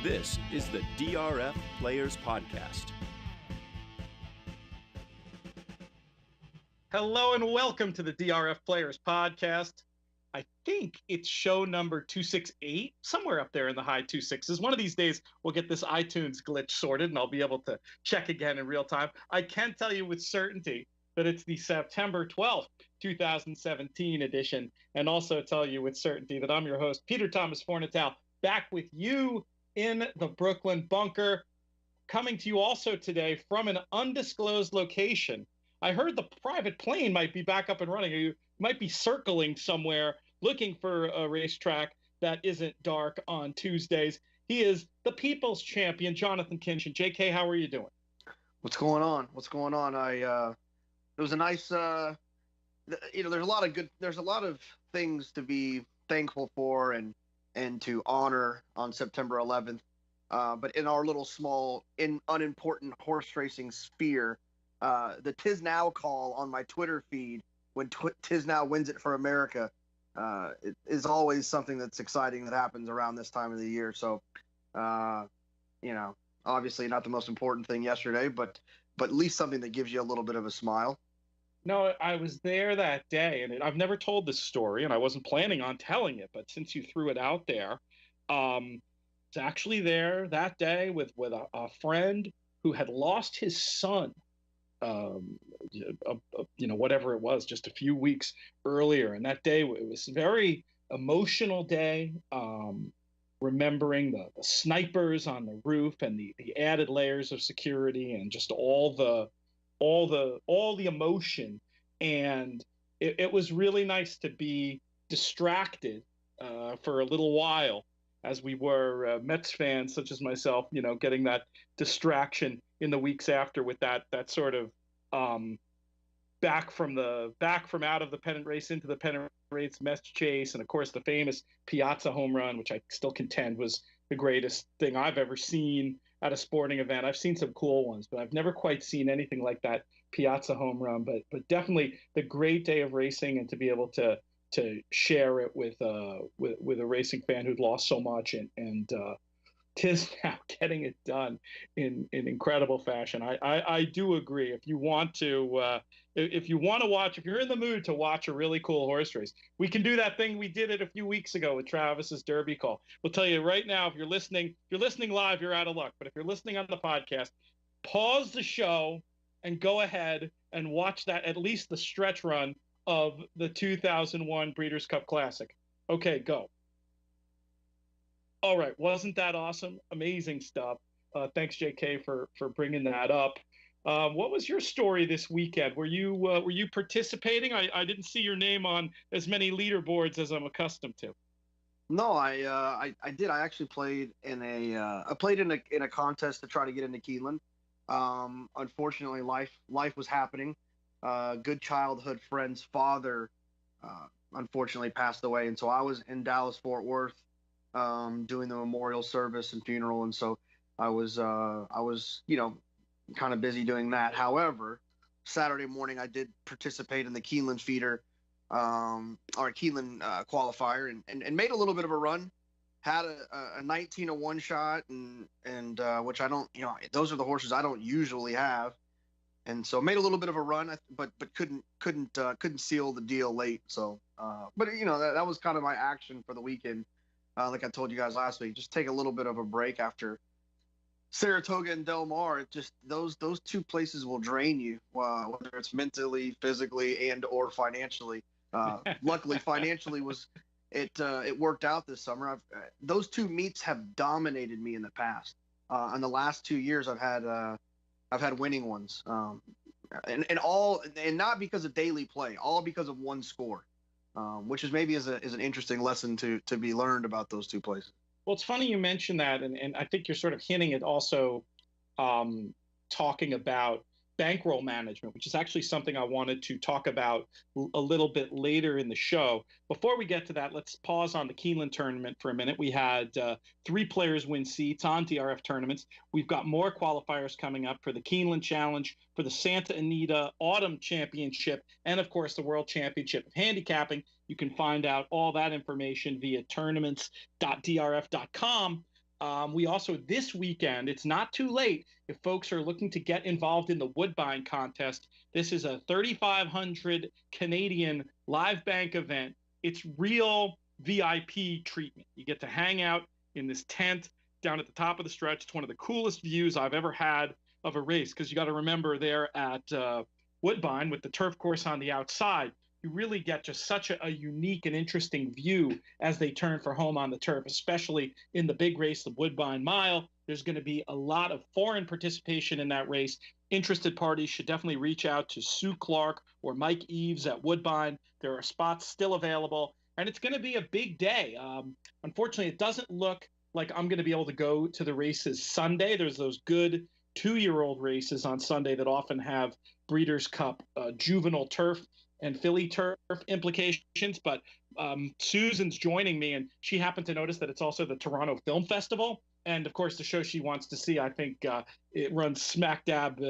This is the DRF Players Podcast. Hello and welcome to the DRF Players Podcast. I think it's show number 268, somewhere up there in the high 26s. One of these days, we'll get this iTunes glitch sorted and I'll be able to check again in real time. I can tell you with certainty that it's the September 12th, 2017 edition, and also tell you with certainty that I'm your host, Peter Thomas Fornatal, back with you in the Brooklyn bunker, coming to you also today from an undisclosed location. I heard the private plane might be back up and running. You might be circling somewhere looking for a racetrack that isn't dark on Tuesdays. He is the people's champion, Jonathan Kinchin. JK, how are you doing? What's going on? It was a nice, there's a lot of things to be thankful for and to honor on September 11th. But in our little small, unimportant horse racing sphere, the Tis Now call on my Twitter feed when Tis Now wins it for America it is always something that's exciting that happens around this time of the year. So, obviously not the most important thing yesterday, but at least something that gives you a little bit of a smile. No, I was there that day, and I've never told this story, and I wasn't planning on telling it, but since you threw it out there, it's actually there that day with a friend who had lost his son, whatever it was, just a few weeks earlier. And that day, it was a very emotional day, remembering the snipers on the roof and the added layers of security and just all the emotion. And it was really nice to be distracted for a little while, as we were Mets fans such as myself, getting that distraction in the weeks after with that sort of back from out of the pennant race into the pennant race Mets chase, and of course the famous Piazza home run, which I still contend was the greatest thing I've ever seen at a sporting event. I've seen some cool ones, but I've never quite seen anything like that Piazza home run. But definitely the great day of racing, and to be able to share it with a racing fan who'd lost so much, and Tis Now getting it done in incredible fashion. I do agree. If you want to watch, if you're in the mood to watch a really cool horse race, we can do that thing we did it a few weeks ago with Travis's Derby call. We'll tell you right now, if you're listening live, you're out of luck. But if you're listening on the podcast, pause the show and go ahead and watch that, at least the stretch run of the 2001 Breeders' Cup Classic. Okay, go. All right, wasn't that awesome? Amazing stuff. Thanks, JK, for bringing that up. What was your story this weekend? Were you participating? I didn't see your name on as many leaderboards as I'm accustomed to. No, I did. I actually played in a contest to try to get into Keeneland. Unfortunately, life was happening. Good childhood friend's father unfortunately passed away, and so I was in Dallas-Fort Worth doing the memorial service and funeral, and so I was kind of busy doing that. However, Saturday morning I did participate in the Keeneland feeder or Keeneland qualifier and made a little bit of a run. Had a 19-1 shot, and which I don't, those are the horses I don't usually have, and so made a little bit of a run, but couldn't seal the deal late. So, but that was kind of my action for the weekend. Like I told you guys last week, just take a little bit of a break after Saratoga and Del Mar. It just those two places will drain you, whether it's mentally, physically, and or financially. Luckily, financially it worked out this summer. Those two meets have dominated me in the past. In the last 2 years, I've had winning ones, and not because of daily play, all because of one score. Which is maybe is an interesting lesson to be learned about those two places. Well, it's funny you mentioned that, and I think you're sort of hinting at also talking about bankroll management, which is actually something I wanted to talk about a little bit later in the show. Before we get to that, let's pause on the Keeneland tournament for a minute. We had 3 players win seats on DRF tournaments. We've got more qualifiers coming up for the Keeneland Challenge, for the Santa Anita Autumn Championship, and of course the World Championship of Handicapping. You can find out all that information via tournaments.drf.com. We also, this weekend, it's not too late if folks are looking to get involved in the Woodbine contest. This is a 3,500 Canadian live bank event. It's real VIP treatment. You get to hang out in this tent down at the top of the stretch. It's one of the coolest views I've ever had of a race, because you got to remember, there at Woodbine with the turf course on the outside, you really get just such a unique and interesting view as they turn for home on the turf, especially in the big race, the Woodbine Mile. There's going to be a lot of foreign participation in that race. Interested parties should definitely reach out to Sue Clark or Mike Eves at Woodbine. There are spots still available, and it's going to be a big day. Unfortunately, it doesn't look like I'm going to be able to go to the races Sunday. There's those good 2-year-old races on Sunday that often have Breeders' Cup juvenile turf and filly turf implications, but Susan's joining me, and she happened to notice that it's also the Toronto Film Festival, and of course the show she wants to see, I think it runs smack dab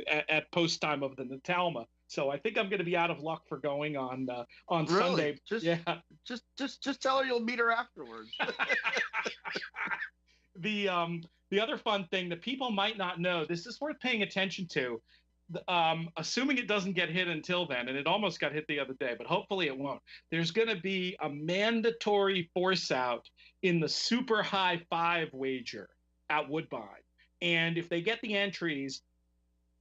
at post time of the Natalma. So I think I'm going to be out of luck for going on really? Sunday. Just tell her you'll meet her afterwards. The other fun thing that people might not know, this is worth paying attention to. Assuming it doesn't get hit until then, and it almost got hit the other day, but hopefully it won't. There's going to be a mandatory force out in the super high 5 wager at Woodbine, and if they get the entries,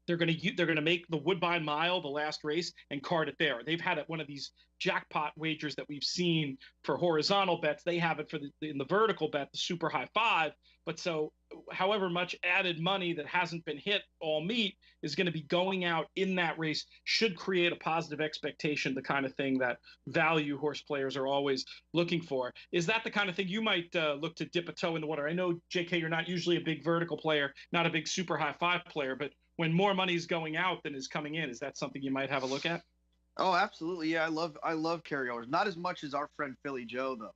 they're going to make the Woodbine Mile the last race and card it there. They've had it one of these jackpot wagers that we've seen for horizontal bets. They have it for in the vertical bet, the super high 5. But so however much added money that hasn't been hit all meet is going to be going out in that race, should create a positive expectation, the kind of thing that value horse players are always looking for. Is that the kind of thing you might look to dip a toe in the water? I know, JK, you're not usually a big vertical player, not a big super high 5 player, but when more money is going out than is coming in, is that something you might have a look at? Oh, absolutely. Yeah, I love carryovers. Not as much as our friend Philly Joe, though.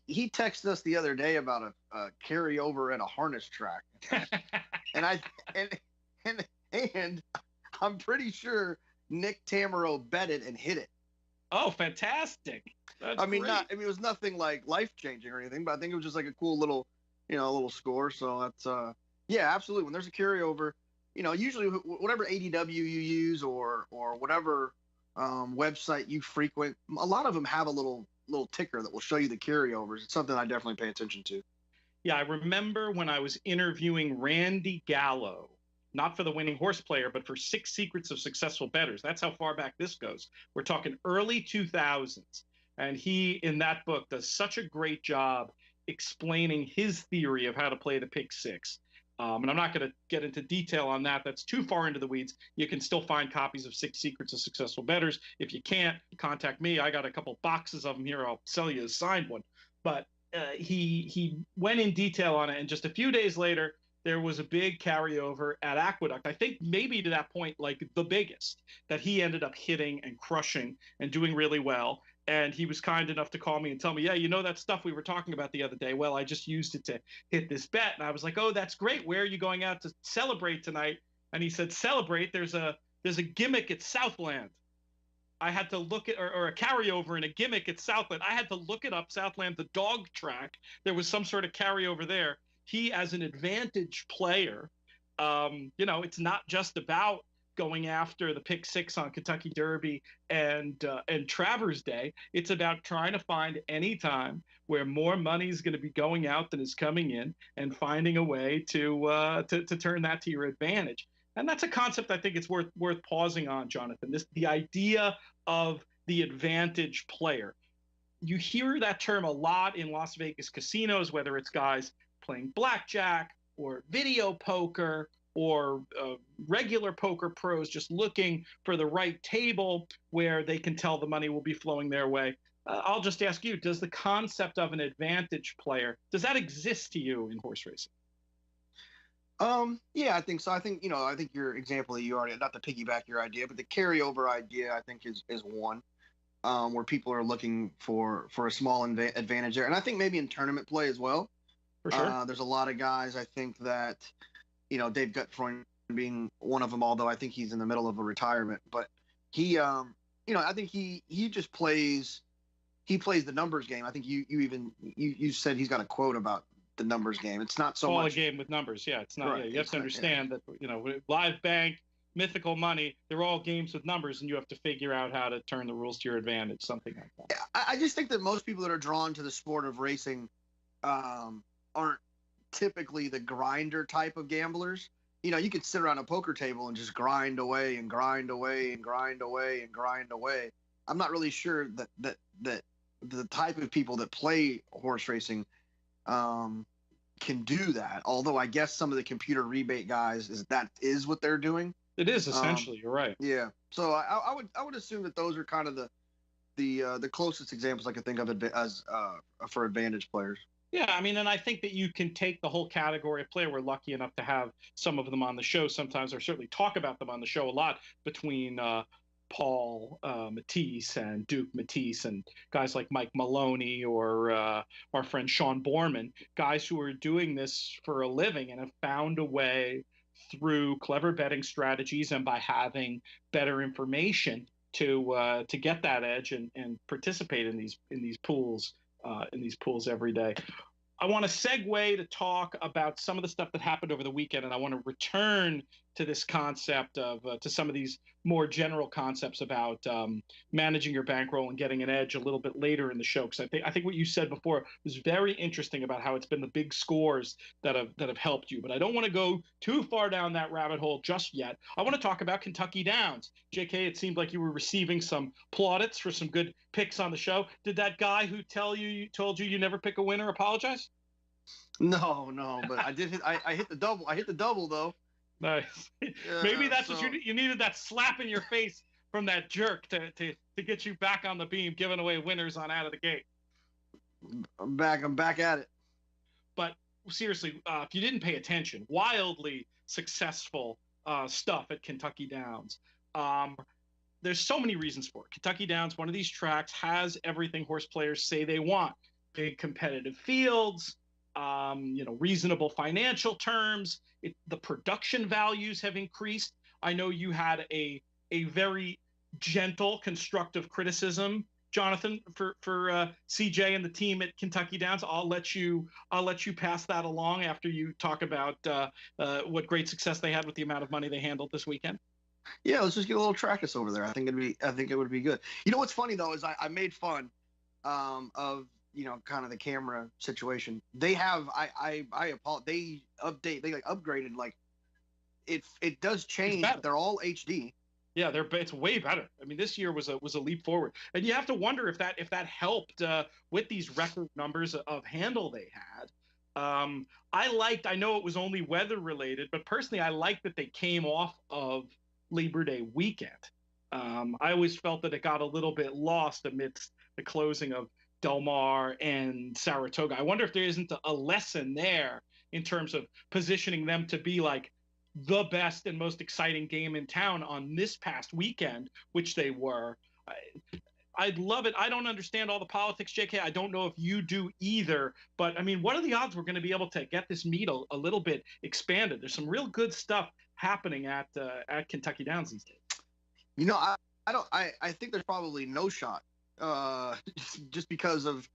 He texted us the other day about a carryover at a harness track, and I'm pretty sure Nick Tamaro bet it and hit it. Oh, fantastic! That's great. It was nothing like life changing or anything, but I think it was just like a cool little, little score. So that's yeah, absolutely. When there's a carryover, usually whatever ADW you use or whatever website you frequent, a lot of them have a little ticker that will show you the carryovers. It's something I definitely pay attention to. Yeah, I remember when I was interviewing Randy Gallo, not for the winning horse player, but for 6 Secrets of Successful Bettors. That's how far back this goes. We're talking early 2000s. And he, in that book, does such a great job explaining his theory of how to play the pick 6. And I'm not going to get into detail on that. That's too far into the weeds. You can still find copies of 6 Secrets of Successful Bettors. If you can't, contact me. I got a couple boxes of them here. I'll sell you a signed one. But he went in detail on it. And just a few days later, there was a big carryover at Aqueduct. I think maybe to that point, like the biggest, that he ended up hitting and crushing and doing really well. And he was kind enough to call me and tell me, yeah, that stuff we were talking about the other day, well, I just used it to hit this bet. And I was like, oh, that's great. Where are you going out to celebrate tonight? And he said, celebrate? There's a gimmick at Southland. I had to look at, or a carryover in a gimmick at Southland. I had to look it up, Southland, the dog track. There was some sort of carryover there. He, as an advantage player, it's not just about going after the pick 6 on Kentucky Derby and Travers Day. It's about trying to find any time where more money is going to be going out than is coming in, and finding a way to turn that to your advantage. And that's a concept I think it's worth pausing on, Jonathan. The idea of the advantage player. You hear that term a lot in Las Vegas casinos, whether it's guys playing blackjack or video poker or regular poker pros just looking for the right table where they can tell the money will be flowing their way. I'll just ask you, does the concept of an advantage player, does that exist to you in horse racing? Yeah, I think so. I think your example that you already, not to piggyback your idea, but the carryover idea, I think is one where people are looking for a small advantage there. And I think maybe in tournament play as well. For sure. There's a lot of guys, I think that, Dave Gutfreund being one of them, although I think he's in the middle of a retirement, but he, I think he just plays the numbers game. I think you said he's got a quote about the numbers game. It's not so all much a game with numbers. Yeah, it's not. Right, Yeah, you have to understand that live bank, mythical money, they're all games with numbers, and you have to figure out how to turn the rules to your advantage, something like that. I just think that most people that are drawn to the sport of racing aren't typically the grinder type of gamblers. You could sit around a poker table and just grind away and grind away and grind away and grind away. I'm not really sure that the type of people that play horse racing can do that. Although I guess some of the computer rebate guys is what they're doing. It is essentially. You're right. Yeah. So I would assume that those are kind of the closest examples I could think of as for advantage players. Yeah, I mean, and I think that you can take the whole category of player. We're lucky enough to have some of them on the show sometimes, or certainly talk about them on the show a lot, between Paul Matisse and Duke Matisse and guys like Mike Maloney or our friend Sean Borman, guys who are doing this for a living and have found a way through clever betting strategies and by having better information to get that edge and participate in these pools. In these pools every day. I want to segue to talk about some of the stuff that happened over the weekend, and I want to return to this concept of to some of these more general concepts about managing your bankroll and getting an edge a little bit later in the show. Because I think what you said before was very interesting about how it's been the big scores that have helped you. But I don't want to go too far down that rabbit hole just yet. I want to talk about Kentucky Downs. JK, it seemed like you were receiving some plaudits for some good picks on the show. Did that guy who told you you never pick a winner apologize? No, but I did hit. I hit the double. I hit the double though. Nice. Maybe that's what you needed, that slap in your face from that jerk to get you back on the beam, giving away winners on out of the gate. I'm back at it. But seriously, if you didn't pay attention, wildly successful stuff at Kentucky Downs. There's so many reasons for it. Kentucky Downs, one of these tracks, has everything horse players say they want: big competitive fields, reasonable financial terms. The production values have increased. I know you had a very gentle, constructive criticism, Jonathan, for CJ and the team at Kentucky Downs. I'll let you pass that along after you talk about what great success they had with the amount of money they handled this weekend. Yeah, let's just get a little practice over there. I think it would be good. You know what's funny though is I made fun of kind of the camera situation. They have they upgraded, like it does change. They're all HD. Yeah, it's way better. I mean, this year was a leap forward, and you have to wonder if that helped with these record numbers of handle they had. I know it was only weather related, but personally, I liked that they came off of Labor Day weekend. I always felt that it got a little bit lost amidst the closing of Del Mar and Saratoga. I wonder if there isn't a lesson there in terms of positioning them to be like the best and most exciting game in town on this past weekend, which they were. I'd love it. I don't understand all the politics, JK. I don't know if you do either. But, I mean, what are the odds we're going to be able to get this meet a little bit expanded? There's some real good stuff happening at Kentucky Downs these days. I think there's probably no shot. Just because of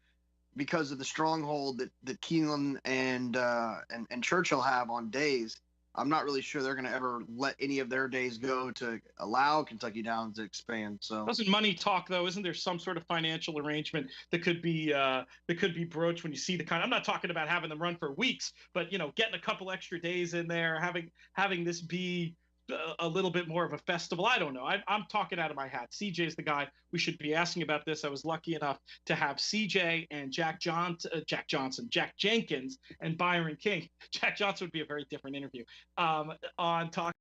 the stronghold that Keeneland and Churchill have on days. I'm not really sure they're going to ever let any of their days go to allow Kentucky Downs to expand. So doesn't money talk though? Isn't there some sort of financial arrangement that could be broached when you see the kind? I'm not talking about having them run for weeks, but getting a couple extra days in there, having this be a little bit more of a festival. I don't know. I'm talking out of my hat. CJ is the guy we should be asking about this. I was lucky enough to have CJ and Jack Jenkins and Byron King. Jack Johnson would be a very different interview on talking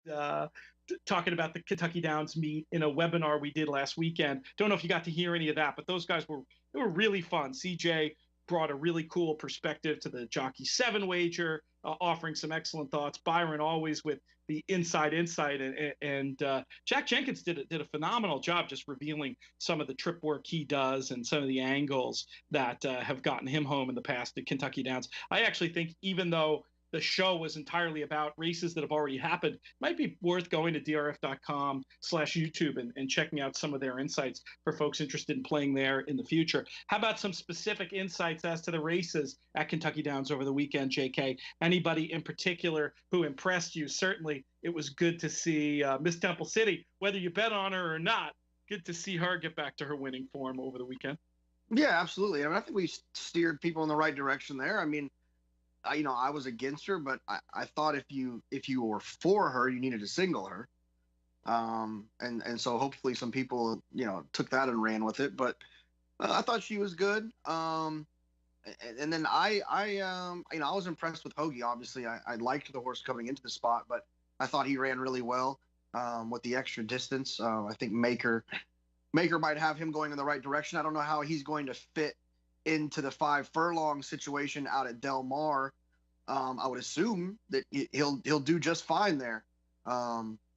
about the Kentucky Downs meet in a webinar we did last weekend. Don't know if you got to hear any of that, but those guys were really fun. CJ brought a really cool perspective to the Jockey 7 wager, offering some excellent thoughts. Byron always with the inside insight, and Jack Jenkins did a phenomenal job just revealing some of the trip work he does and some of the angles that have gotten him home in the past at Kentucky Downs. I actually think even though the show was entirely about races that have already happened, it might be worth going to drf.com/YouTube and checking out some of their insights for folks interested in playing there in the future. How about some specific insights as to the races at Kentucky Downs over the weekend, JK? Anybody in particular who impressed you? Certainly, it was good to see Miss Temple City, whether you bet on her or not. Good to see her get back to her winning form over the weekend. Yeah, absolutely. I mean, I think we steered people in the right direction there. I mean, I was against her, but I thought if you were for her, you needed to single her. And so hopefully some people, took that and ran with it. But I thought she was good. And then I was impressed with Hoagie. Obviously, I liked the horse coming into the spot, but I thought he ran really well with the extra distance. I think Maker might have him going in the right direction. I don't know how he's going to fit into the 5 furlong situation out at Del Mar. I would assume that he'll do just fine there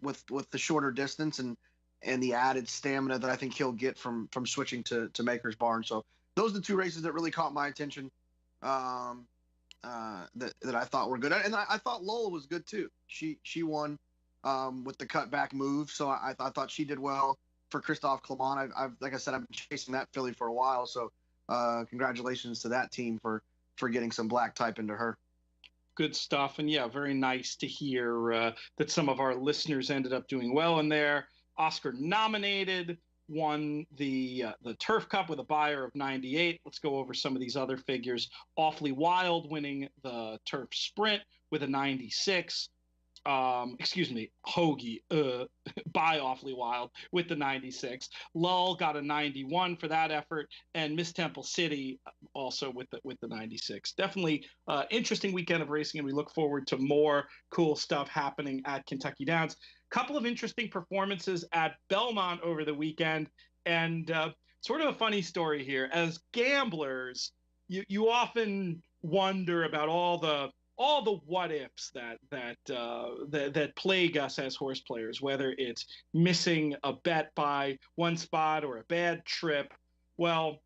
with the shorter distance and the added stamina that I think he'll get from switching to Maker's Barn. So those are the 2 races that really caught my attention that I thought were good. And I thought Lola was good too. She won with the cutback move, so I thought she did well. For Christophe Clement, I've like I said, I've been chasing that filly for a while. So congratulations to that team for getting some black type into her. Good stuff. And yeah, very nice to hear that some of our listeners ended up doing well in there. Oscar nominated, won the Turf Cup with a buyer of 98. Let's go over some of these other figures. Awfully Wild winning the Turf Sprint with a 96. Hoagie by Awfully Wild with the 96. Lull got a 91 for that effort, and Miss Temple City also with the 96. Definitely interesting weekend of racing, and we look forward to more cool stuff happening at Kentucky Downs. Couple of interesting performances at Belmont over the weekend, and sort of a funny story here. As gamblers, you often wonder about all the what ifs that plague us as horse players, whether it's missing a bet by one spot or a bad trip. Well,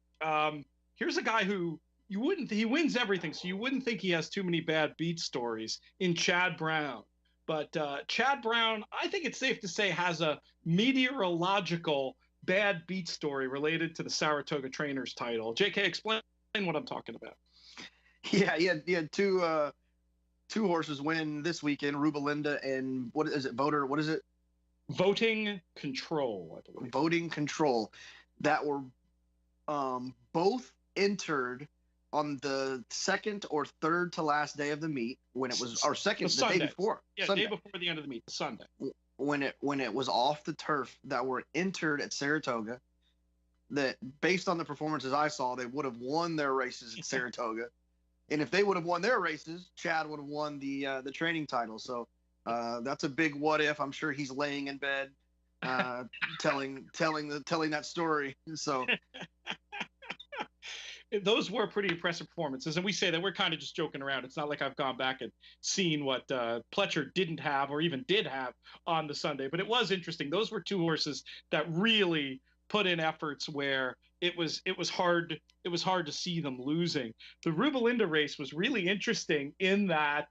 here's a guy who he wins everything, so you wouldn't think he has too many bad beat stories in Chad Brown. But Chad Brown, I think it's safe to say, has a meteorological bad beat story related to the Saratoga Trainers title. JK, explain what I'm talking about. Yeah, he had two horses win this weekend, Rubelinda and what is it? Voting Control, I believe. Voting Control, that were both entered on the second or third to last day of the meet when it was, or second, the day before. Yeah, Sunday. Day before the end of the meet, Sunday. When it was off the turf, that were entered at Saratoga, that based on the performances I saw, they would have won their races at Saratoga. And if they would have won their races, Chad would have won the training title. So that's a big what if. I'm sure he's laying in bed telling that story. So those were pretty impressive performances. And we say that we're kind of just joking around. It's not like I've gone back and seen what Pletcher didn't have or even did have on the Sunday. But it was interesting. Those were 2 horses that really put in efforts where it was hard to see them losing. The Rubelinda race was really interesting in that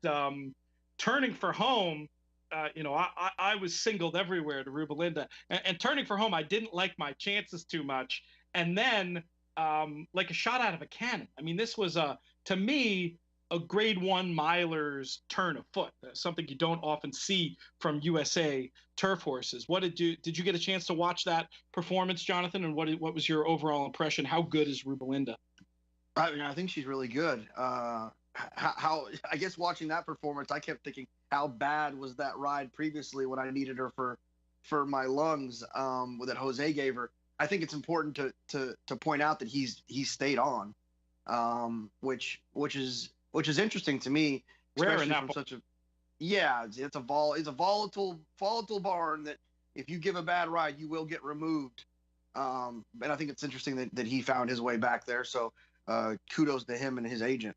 turning for home, I was singled everywhere to Rubelinda, and turning for home, I didn't like my chances too much. And then like a shot out of a cannon. I mean, this was to me, a grade 1 miler's turn of foot, something you don't often see from USA turf horses. Did you get a chance to watch that performance, Jonathan? And what was your overall impression? How good is Rubelinda? I think she's really good. How I guess watching that performance, I kept thinking, how bad was that ride previously when I needed her for my lungs that Jose gave her? I think it's important to point out that he's stayed on, which is interesting to me, especially from such a it's a volatile barn that if you give a bad ride, you will get removed. And I think it's interesting that he found his way back there. So kudos to him and his agent.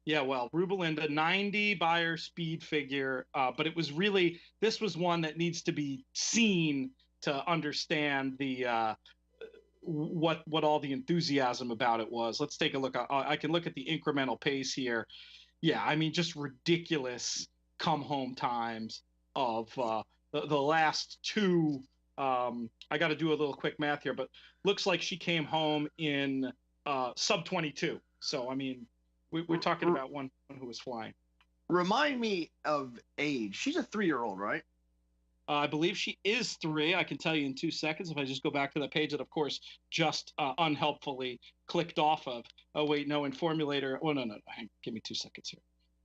Yeah, well, Rubelinda, 90 buyer speed figure, but this was one that needs to be seen to understand the what all the enthusiasm about it was. Let's take a look. I can look at the incremental pace here. Yeah, I mean, just ridiculous come home times of the last two. I got to do a little quick math here, but looks like she came home in sub 22. So, I mean, we're talking about one who was flying. Remind me of age. She's a 3-year-old, right? I believe she is 3. I can tell you in 2 seconds if I just go back to that page that, of course, just unhelpfully clicked off of. Oh, wait, no, in Formulator. Oh, no. Give me 2 seconds here.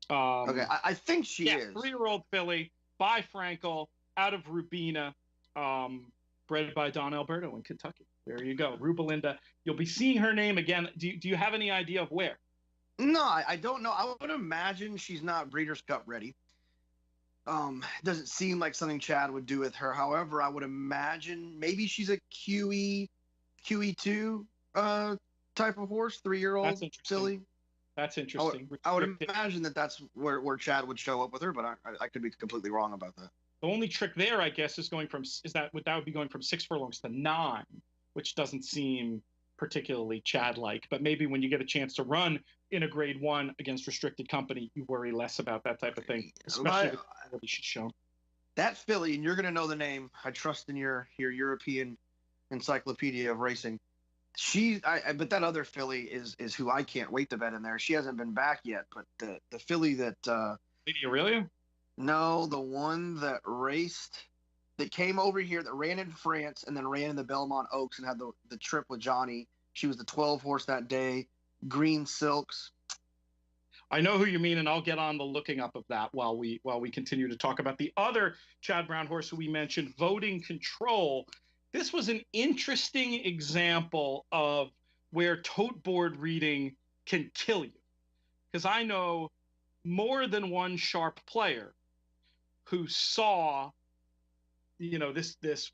Okay, I think she is. 3-year-old filly, bifrancal, out of Rubina, bred by Don Alberto in Kentucky. There you go. Rubelinda. You'll be seeing her name again. Do you have any idea of where? No, I don't know. I would imagine she's not Breeders' Cup ready. Doesn't seem like something Chad would do with her. However, I would imagine maybe she's a QE2 type of horse, 3-year-old silly. That's interesting. I would imagine that's where Chad would show up with her, but I could be completely wrong about that. The only trick there, I guess, is that would be going from 6 furlongs to 9, which doesn't seem particularly Chad-like. But maybe when you get a chance to run in a Grade 1 against restricted company, you worry less about that type of thing, especially what she should show. That filly, and you're going to know the name. I trust in your European encyclopedia of racing. But that other filly is who I can't wait to bet in there. She hasn't been back yet, but the filly that Lady Aurelia? No, the one that came over here, that ran in France and then ran in the Belmont Oaks and had the trip with Johnny. She was the 12 horse that day. Green Silks. I know who you mean, and I'll get on the looking up of that while we continue to talk about the other Chad Brown horse who we mentioned, Voting Control. This was an interesting example of where tote board reading can kill you, because I know more than one sharp player who saw, this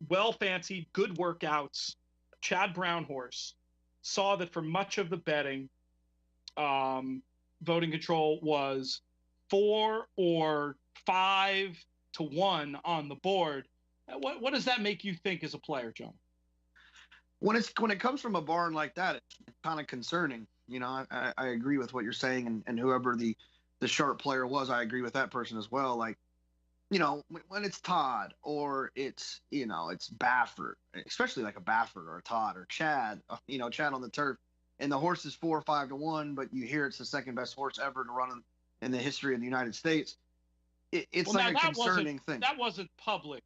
well-fancied, good workouts Chad Brown horse, saw that for much of the betting, Voting Control was 4 or 5 to 1 on the board. What does that make you think as a player, John? When it comes from a barn like that, it's kind of concerning. I agree with what you're saying, and whoever the sharp player was, I agree with that person as well. Like, when it's Todd or it's Baffert, especially like a Baffert or a Todd or Chad, Chad on the turf, and the horse is 4 or 5 to 1, but you hear it's the second best horse ever to run in the history of the United States. It's like a concerning thing. That wasn't public.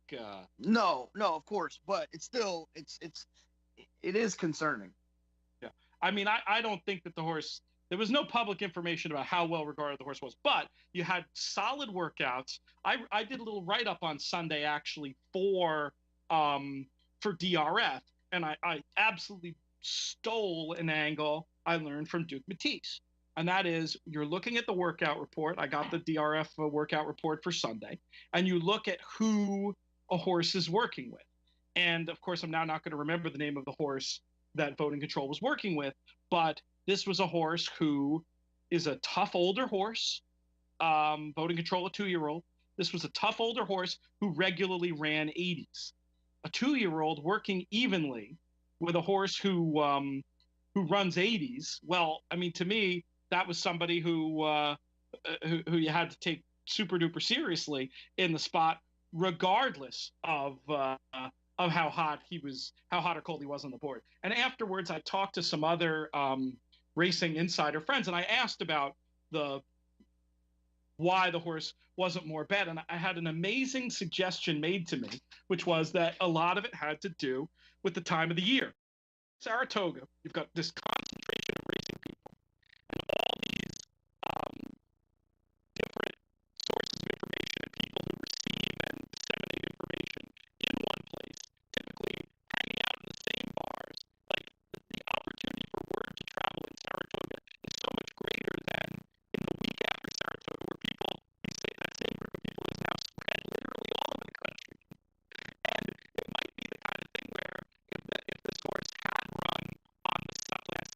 No, of course, but it's still it is concerning. Yeah, I mean, I don't think that the horse. There was no public information about how well regarded the horse was, but you had solid workouts. I did a little write up on Sunday actually for DRF, and I absolutely stole an angle I learned from Duke Matisse. And that is, you're looking at the workout report. I got the DRF workout report for Sunday, and you look at who a horse is working with. And of course, I'm now not going to remember the name of the horse that Voting Control was working with, but this was a horse who is a tough older horse. Voting Control, a 2-year-old. This was a tough older horse who regularly ran 80s. A 2-year-old working evenly with a horse who runs 80s. Well, I mean, to me, that was somebody who you had to take super duper seriously in the spot, regardless of how hot or cold he was on the board. And afterwards, I talked to some other racing insider friends, and I asked about why the horse wasn't more bet. And I had an amazing suggestion made to me, which was that a lot of it had to do with the time of the year. Saratoga, you've got this concentration of racing people and all these different sources of information and people who receive and disseminate information in one place, typically hanging out in the same bars. Like, the opportunity for word to travel in Saratoga is so much greater than in the week after Saratoga, where that same group of people is now spread literally all over the country. And it might be the kind of thing where if this horse had run on the last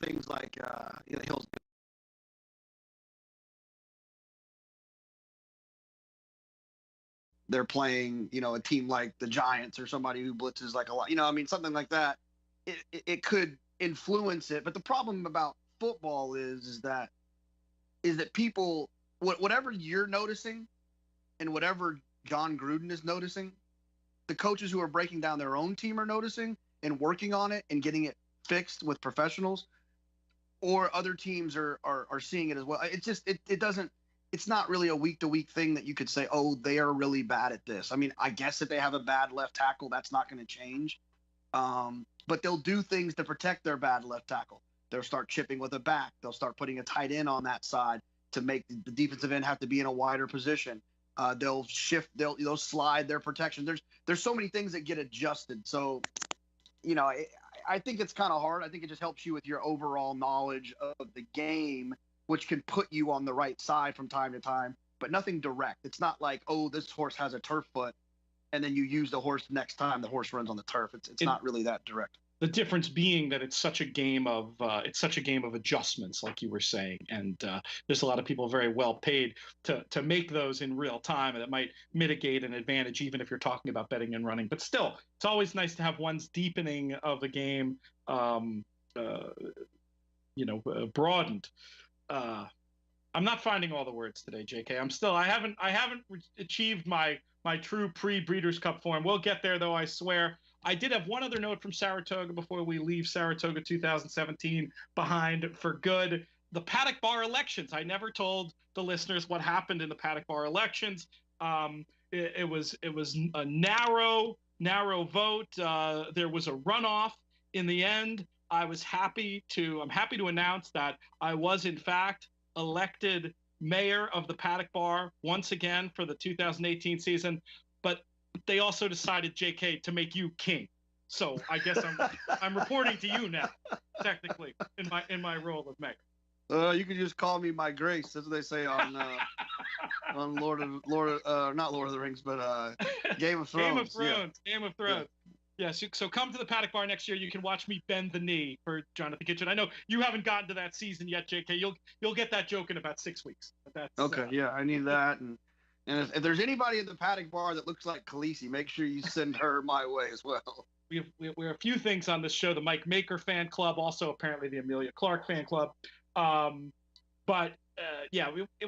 things like Hills. They're playing, a team like the Giants or somebody who blitzes like a lot, something like that. It could influence it. But the problem about football is that people, whatever you're noticing and whatever John Gruden is noticing, the coaches who are breaking down their own team are noticing and working on it and getting it fixed with professionals, or other teams are seeing it as well. It's not really a week-to-week thing that you could say, oh, they are really bad at this. I mean, I guess if they have a bad left tackle, that's not going to change. But they'll do things to protect their bad left tackle. They'll start chipping with a back. They'll start putting a tight end on that side to make the defensive end have to be in a wider position. They'll shift. They'll slide their protection. There's so many things that get adjusted. So, I think it's kind of hard. I think it just helps you with your overall knowledge of the game, which can put you on the right side from time to time, but nothing direct. It's not like, oh, this horse has a turf foot, and then you use the horse next time the horse runs on the turf. It's not really that direct. The difference being that it's such a game of adjustments, like you were saying, and there's a lot of people very well paid to make those in real time, and it might mitigate an advantage even if you're talking about betting and running. But still, it's always nice to have one's deepening of the game, broadened. I'm not finding all the words today, JK. I haven't achieved my true pre-Breeders' Cup form. We'll get there, though, I swear. I did have one other note from Saratoga before we leave Saratoga 2017 behind for good. The Paddock Bar elections. I never told the listeners what happened in the Paddock Bar elections. It was a narrow vote. There was a runoff in the end. I'm happy to announce that I was in fact elected mayor of the Paddock Bar once again for the 2018 season, but they also decided, JK, to make you king. So I guess I'm reporting to you now, technically, in my role of mayor. You can just call me my grace. That's what they say on not Lord of the Rings, but Game of Thrones. Game of Thrones. Yeah. So come to the Paddock Bar next year. You can watch me bend the knee for Jonathan Kitchen. I know you haven't gotten to that season yet, JK. You'll get that joke in about 6 weeks. But that's, okay. Yeah, I need that. And if there's anybody at the Paddock Bar that looks like Khaleesi, make sure you send her my way as well. We have a few things on this show. The Mike Maker fan club, also apparently the Amelia Clark fan club. It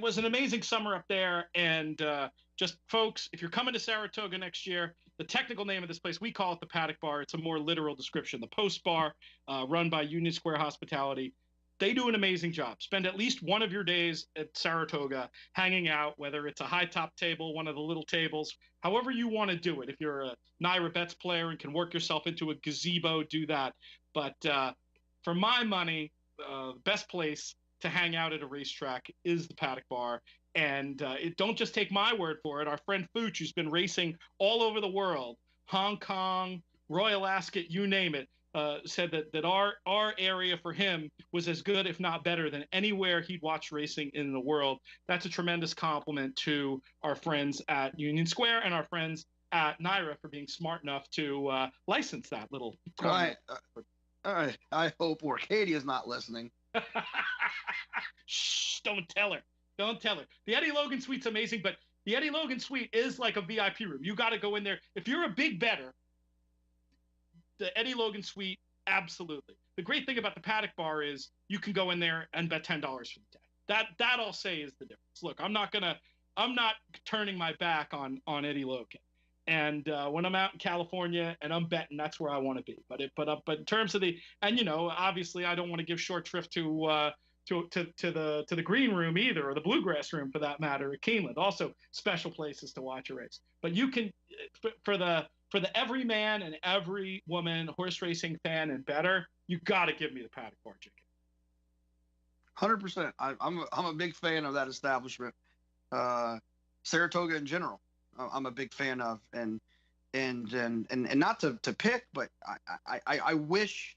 was an amazing summer up there. And just folks, if you're coming to Saratoga next year, the technical name of this place, we call it the Paddock Bar. It's a more literal description. The Post Bar, run by Union Square Hospitality. They do an amazing job. Spend at least one of your days at Saratoga hanging out, whether it's a high top table, one of the little tables, however you want to do it. If you're a Naira Bets player and can work yourself into a gazebo, do that. But for my money, the best place to hang out at a racetrack is the Paddock Bar. And don't just take my word for it. Our friend Fooch, who's been racing all over the world, Hong Kong, Royal Ascot, you name it, said that our area for him was as good, if not better, than anywhere he'd watched racing in the world. That's a tremendous compliment to our friends at Union Square and our friends at Naira for being smart enough to license that little. All right. I hope Orcadia's not listening. Shh! Don't tell her. The Eddie Logan Suite's amazing, but the Eddie Logan Suite is like a VIP room. You got to go in there. If you're a big bettor, the Eddie Logan Suite, absolutely. The great thing about the Paddock Bar is you can go in there and bet $10 for the day. That I'll say is the difference. Look, I'm not turning my back on Eddie Logan. And when I'm out in California and I'm betting, that's where I want to be. But in terms of obviously I don't want to give short shrift to the green room either, or the bluegrass room for that matter at Keeneland. Also special places to watch a race. But you can, for the every man and every woman horse racing fan and bettor, you got to give me the Paddock Bar, JK. 100%. I'm a big fan of that establishment. Saratoga in general, I'm a big fan of, and not to pick, but I wish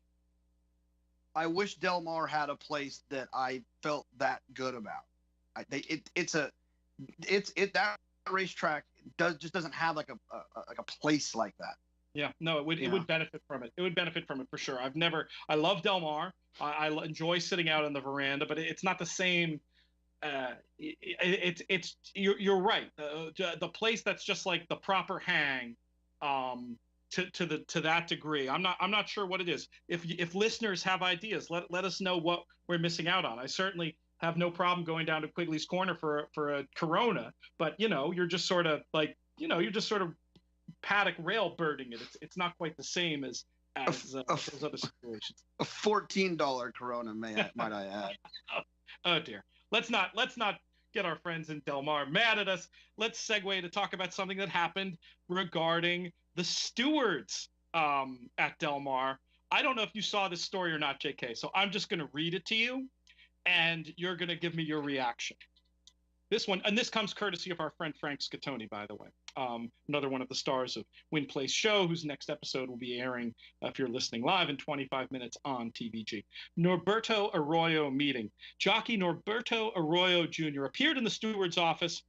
Del Mar had a place that I felt that good about. That racetrack just doesn't have like a place like that. Yeah, no, it would Yeah. it would benefit from it. It would benefit from it for sure. I love Del Mar. I enjoy sitting out on the veranda, but it's not the same. You're right. The place that's just like the proper hang, to that degree. I'm not sure what it is. If listeners have ideas, let us know what we're missing out on. I certainly have no problem going down to Quigley's Corner for a Corona, but you're just sort of like you're just sort of paddock rail birding it. It's not quite the same as those other situations. A $14 Corona, might I add. Oh dear. Let's not get our friends in Del Mar mad at us. Let's segue to talk about something that happened regarding the stewards at Del Mar. I don't know if you saw this story or not, JK. So I'm just going to read it to you, and you're going to give me your reaction. This comes courtesy of our friend Frank Scattoni, by the way. Another one of the stars of Win Place Show, whose next episode will be airing, if you're listening live, in 25 minutes on TVG. Norberto Arroyo meeting. Jockey Norberto Arroyo Jr. appeared in the steward's office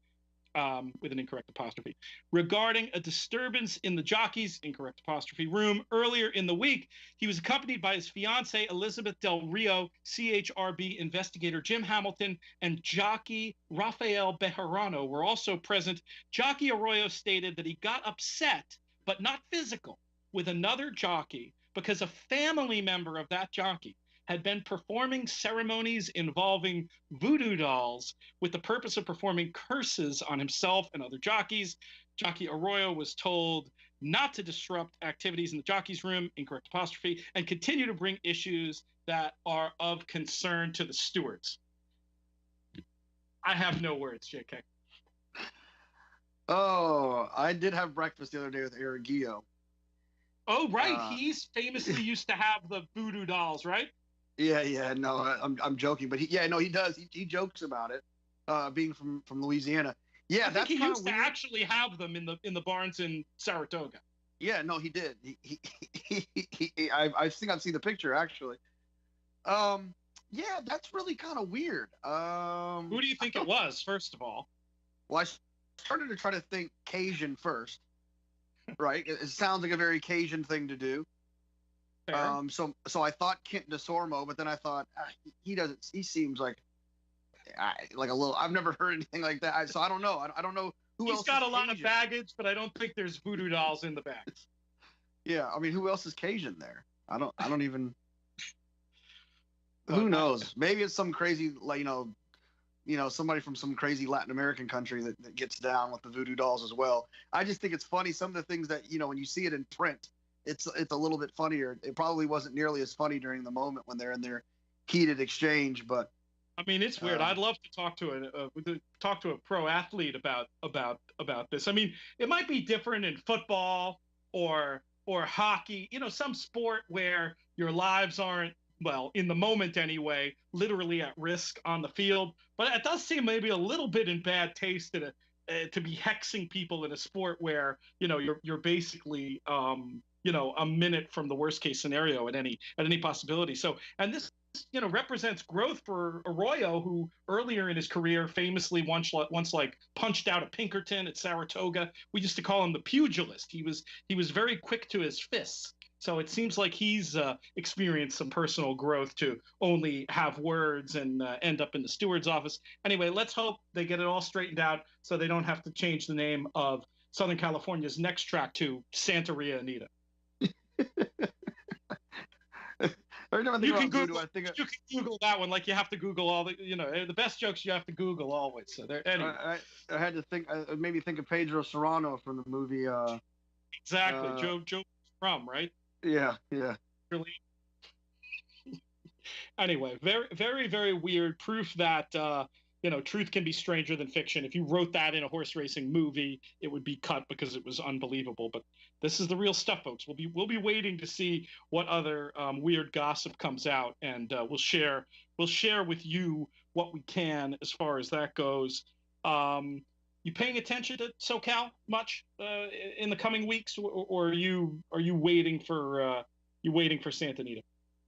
with an incorrect apostrophe, regarding a disturbance in the jockey's, incorrect apostrophe, room earlier in the week. He was accompanied by his fiancée, Elizabeth Del Rio, CHRB investigator Jim Hamilton, and jockey Rafael Bejarano were also present. Jockey Arroyo stated that he got upset, but not physical, with another jockey because a family member of that jockey had been performing ceremonies involving voodoo dolls with the purpose of performing curses on himself and other jockeys. Jockey Arroyo was told not to disrupt activities in the jockey's room, incorrect apostrophe, and continue to bring issues that are of concern to the stewards. I have no words, JK. Oh, I did have breakfast the other day with Araguillo. Oh, right. He's famously used to have the voodoo dolls, right? Yeah. No, I'm joking, but he does. He jokes about it, being from Louisiana. Yeah, I think he used to actually have them in the barns in Saratoga. Yeah, no, he did. I think I've seen the picture actually. Yeah, that's really kind of weird. Who do you think it was, first of all? Well, I started to try to think Cajun first, right? It sounds like a very Cajun thing to do. So I thought Kent DeSormo, but then I thought he seems like a little. I've never heard anything like that. So I don't know. I don't know who else. He's got a lot of baggage, but I don't think there's voodoo dolls in the bags. Yeah, I mean, who else is Cajun there? I don't even. Who knows? Maybe it's some crazy, like somebody from some crazy Latin American country that gets down with the voodoo dolls as well. I just think it's funny. Some of the things that when you see it in print, it's a little bit funnier. It probably wasn't nearly as funny during the moment when they're in their heated exchange, but I mean, it's weird. I'd love to talk to a pro athlete about this. I mean, it might be different in football or hockey, some sport where your lives aren't, well, in the moment anyway, literally at risk on the field. But it does seem maybe a little bit in bad taste to be hexing people in a sport where you're basically a minute from the worst case scenario at any possibility. So, and this represents growth for Arroyo, who earlier in his career famously once like punched out a Pinkerton at Saratoga. We used to call him the pugilist. He was very quick to his fists. So it seems like he's experienced some personal growth to only have words and end up in the steward's office. Anyway, let's hope they get it all straightened out so they don't have to change the name of Southern California's next track to Santeria Anita. You can Google that one, like you have to Google all the best jokes you have to Google always. So there. Anyway. I had to think. Maybe think of Pedro Serrano from the movie. Exactly, Joe From, right? Yeah. Really. Anyway, very, very, very weird proof that truth can be stranger than fiction. If you wrote that in a horse racing movie, it would be cut because it was unbelievable. But this is the real stuff, folks. We'll be waiting to see what other weird gossip comes out, and we'll share with you what we can as far as that goes. You paying attention to SoCal much in the coming weeks, or are you waiting for Santa Anita?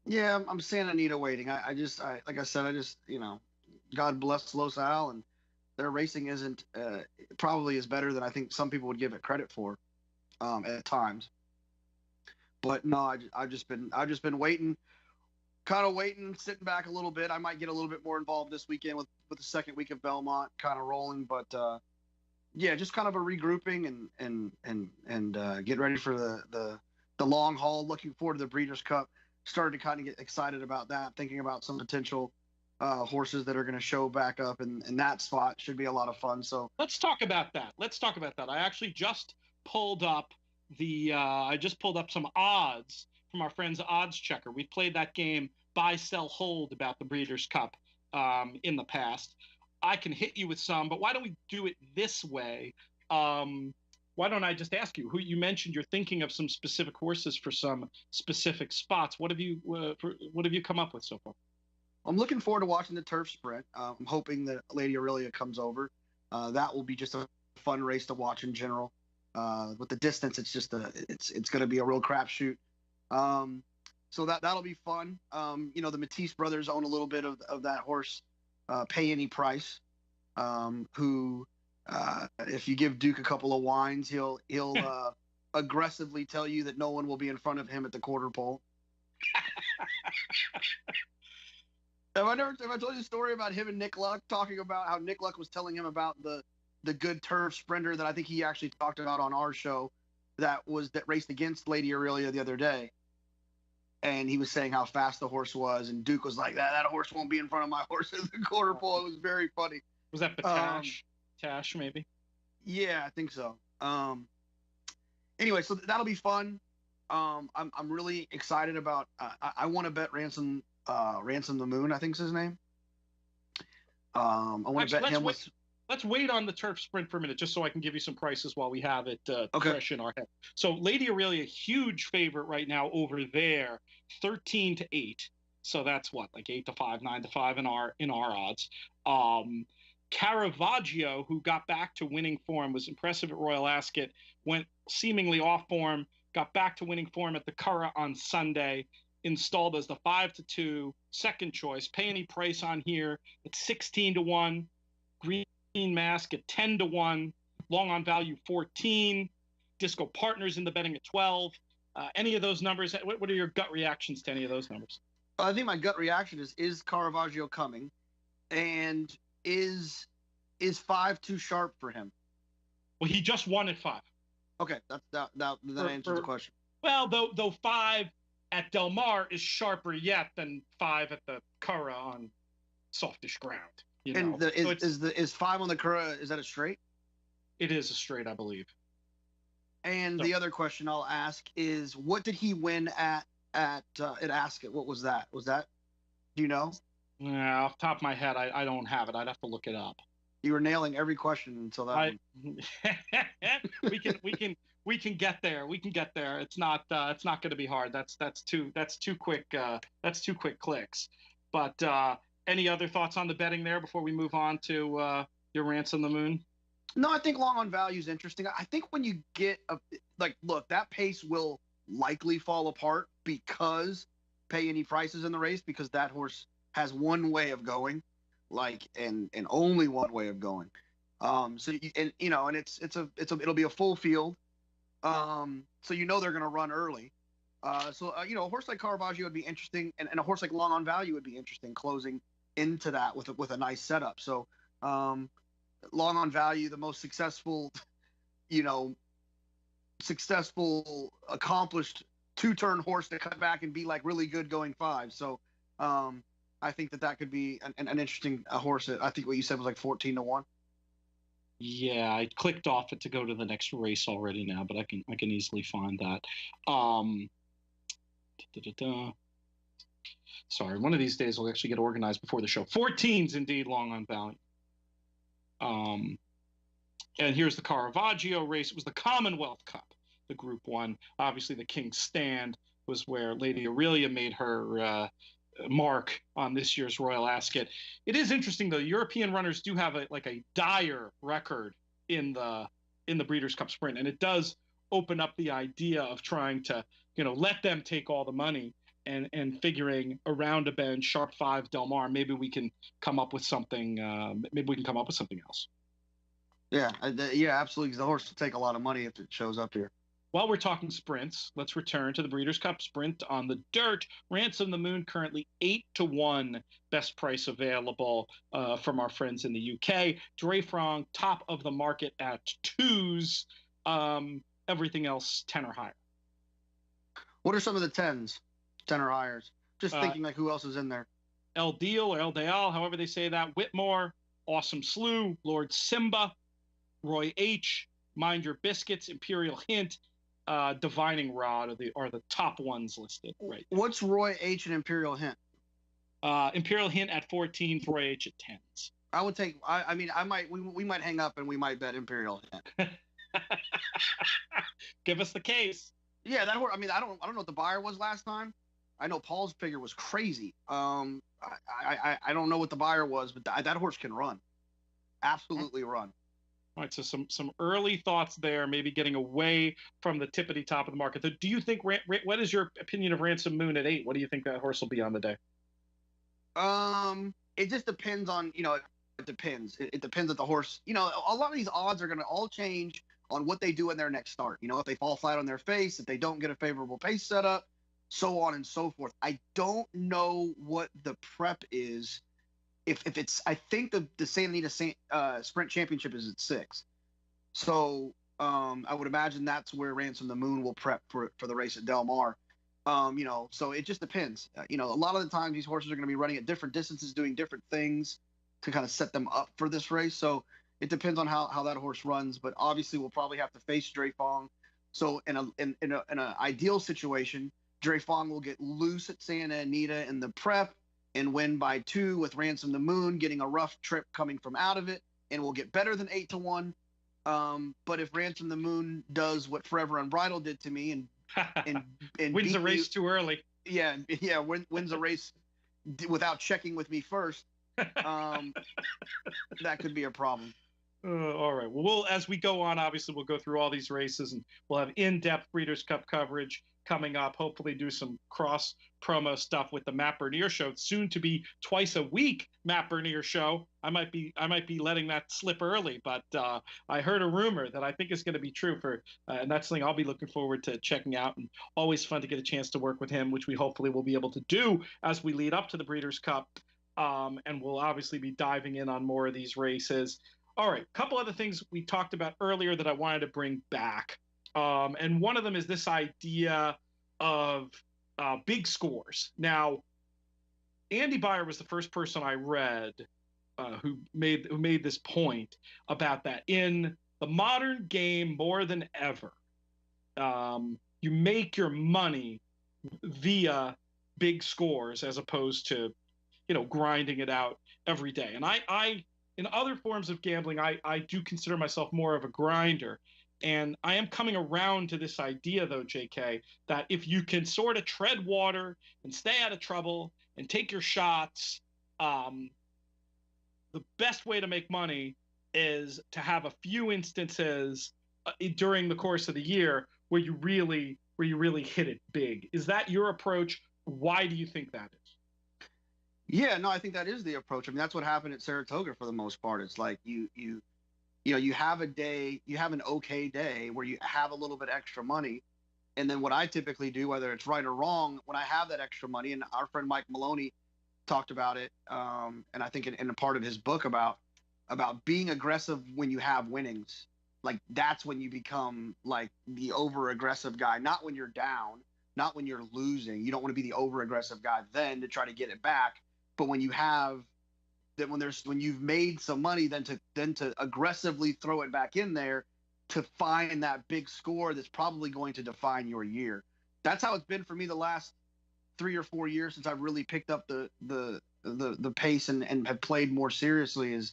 Yeah, I'm Santa Anita waiting. I like I said, God bless Los Al, and their racing isn't probably as better than I think some people would give it credit for at times. But no, I've just been waiting, kind of waiting, sitting back a little bit. I might get a little bit more involved this weekend with the second week of Belmont kind of rolling, but yeah, just kind of a regrouping and get ready for the long haul. Looking forward to the Breeders' Cup. Started to kind of get excited about that, thinking about some potential horses that are going to show back up in that spot. Should be a lot of fun. So let's talk about that. I actually just pulled up some odds from our friends Odds Checker. We played that game buy, sell, hold about the Breeders' Cup in the past. I can hit you with some, but why don't we do it this way? Why don't I just ask you? Who you mentioned you're thinking of some specific horses for some specific spots. What have you come up with so far? I'm looking forward to watching the turf sprint. I'm hoping that Lady Aurelia comes over. That will be just a fun race to watch in general. With the distance, it's going to be a real crapshoot. So that'll be fun. The Matisse brothers own a little bit of that horse, Pay Any Price, who, if you give Duke a couple of wines, he'll aggressively tell you that no one will be in front of him at the quarter pole. Have I told you a story about him and Nick Luck talking about how Nick Luck was telling him about the good turf sprinter that I think he actually talked about on our show that raced against Lady Aurelia the other day. And he was saying how fast the horse was, and Duke was like, that horse won't be in front of my horse at the quarter pole. It was very funny. Was that Batash? Tash, maybe? Yeah, I think so. Anyway, so that'll be fun. I'm really excited about. I want to bet Ransom the Moon, I think is his name. I want to bet him. Let's wait on the turf sprint for a minute, just so I can give you some prices while we have it fresh in our head. So Lady Aurelia, huge favorite right now over there, 13-8. So that's what, like 8-5, 9-5 in our odds. Caravaggio, who got back to winning form, was impressive at Royal Ascot, went seemingly off form, got back to winning form at the Curragh on Sunday, installed as the 5-2 second choice. Pay Any Price on here at 16-1. Green Mask at 10-1. Long on Value 14. Disco Partners in the betting at 12. Any of those numbers? What are your gut reactions to any of those numbers? I think my gut reaction is Caravaggio coming, and is 5 too sharp for him? Well, he just won at 5. Okay, that answers the question. Well, though 5 at Del Mar is sharper yet than 5 at the Curragh on softish ground. And is 5 on the Curragh, is that a straight? It is a straight, I believe. And the other question I'll ask is, what did he win at Ascot? What was that? Do you know? Yeah, off the top of my head, I don't have it. I'd have to look it up. You were nailing every question until that one. we can get there. We can get there. It's not going to be hard. That's too quick. That's 2 quick clicks. But any other thoughts on the betting there before we move on to your Ransom the Moon? No, I think long on value is interesting. I think when you get look, that pace will likely fall apart because Pay Any Prices in the race, because that horse has one way of going, and only one way of going. So it'll be a full field. So they're going to run early. So a horse like Caravaggio would be interesting, and a horse like Long on Value would be interesting closing into that with a nice setup. So Long on Value, the most successful, accomplished 2-turn horse to cut back and be really good going 5. So I think that could be an interesting horse. I think what you said was 14-1. Yeah, I clicked off it to go to the next race already now, but I can easily find that. Sorry, one of these days we'll actually get organized before the show. 14's indeed Long on Value. And here's the Caravaggio race. It was the Commonwealth Cup, the Group 1. Obviously, the King's Stand was where Lady Aurelia made her mark on this year's Royal Ascot. It is interesting, though. European runners do have a dire record in the Breeders' Cup Sprint, and it does open up the idea of trying to let them take all the money and figuring around a bend, sharp 5 Del Mar. Maybe we can come up with something. Maybe we can come up with something else. Yeah, absolutely. Because the horse will take a lot of money if it shows up here. While we're talking sprints, let's return to the Breeders' Cup Sprint on the dirt. Ransom the Moon currently 8-1, best price available from our friends in the UK. Dreyfrong top of the market at 2s. Everything else 10 or higher. What are some of the 10s, 10 or higher? Just thinking like who else is in there. El Deal or El Deal, however they say that. Whitmore, Awesome Slew, Lord Simba, Roy H, Mind Your Biscuits, Imperial Hint, Divining Rod are the top ones listed right there. What's Roy H and Imperial Hint? Imperial Hint at 14, Roy H at 10s. I would take. I mean, we might hang up and we might bet Imperial Hint. Give us the case. Yeah, that horse. I mean, I don't know what the buyer was last time. I know Paul's figure was crazy. I don't know what the buyer was, but that horse can run. Absolutely run. All right, so some early thoughts there, maybe getting away from the tippity top of the market. Do you think, what is your opinion of Ransom Moon at 8? What do you think that horse will be on the day? It just depends on, it depends. It depends on the horse. A lot of these odds are going to all change on what they do in their next start. If they fall flat on their face, if they don't get a favorable pace setup, so on and so forth. I don't know what the prep is. If it's, I think the Santa Anita Sprint Championship is at 6. So I would imagine that's where Ransom the Moon will prep for the race at Del Mar. So it just depends. A lot of the times these horses are going to be running at different distances, doing different things to kind of set them up for this race. So it depends on how that horse runs. But obviously we'll probably have to face Dreyfrong. So in an ideal situation, Dreyfrong will get loose at Santa Anita in the prep and win by 2 with Ransom the Moon getting a rough trip coming from out of it, and will get better than 8-1. But if Ransom the Moon does what Forever Unbridled did to me and wins a race too early, wins a race without checking with me first, that could be a problem. All right. Well, as we go on, obviously we'll go through all these races, and we'll have in-depth Breeders' Cup coverage coming up. Hopefully do some cross promo stuff with the Matt Bernier show, soon to be twice a week Matt Bernier show. I might be letting that slip early, but I heard a rumor that I think is going to be true and that's something I'll be looking forward to checking out, and always fun to get a chance to work with him, which we hopefully will be able to do as we lead up to the Breeders' Cup. And we'll obviously be diving in on more of these races. All right, a couple other things we talked about earlier that I wanted to bring back. And one of them is this idea of big scores. Now, Andy Beyer was the first person I read who made this point about that. In the modern game, more than ever, you make your money via big scores as opposed to, grinding it out every day. And I in other forms of gambling, I do consider myself more of a grinder. And I am coming around to this idea, though, JK, that if you can sort of tread water and stay out of trouble and take your shots, the best way to make money is to have a few instances during the course of the year where you really hit it big. Is that your approach? Why do you think that is? Yeah, no, I think that is the approach. I mean, that's what happened at Saratoga for the most part. It's like you have a day, you have an okay day where you have a little bit extra money. And then what I typically do, whether it's right or wrong, when I have that extra money, and our friend Mike Maloney talked about it, and I think in a part of his book about being aggressive when you have winnings. Like, that's when you become like the over aggressive guy, not when you're down, not when you're losing. You don't want to be the over aggressive guy then to try to get it back. But when you have that, when you've made some money, then to aggressively throw it back in there to find that big score that's probably going to define your year. That's how it's been for me the last 3 or 4 years since I've really picked up the pace and have played more seriously. And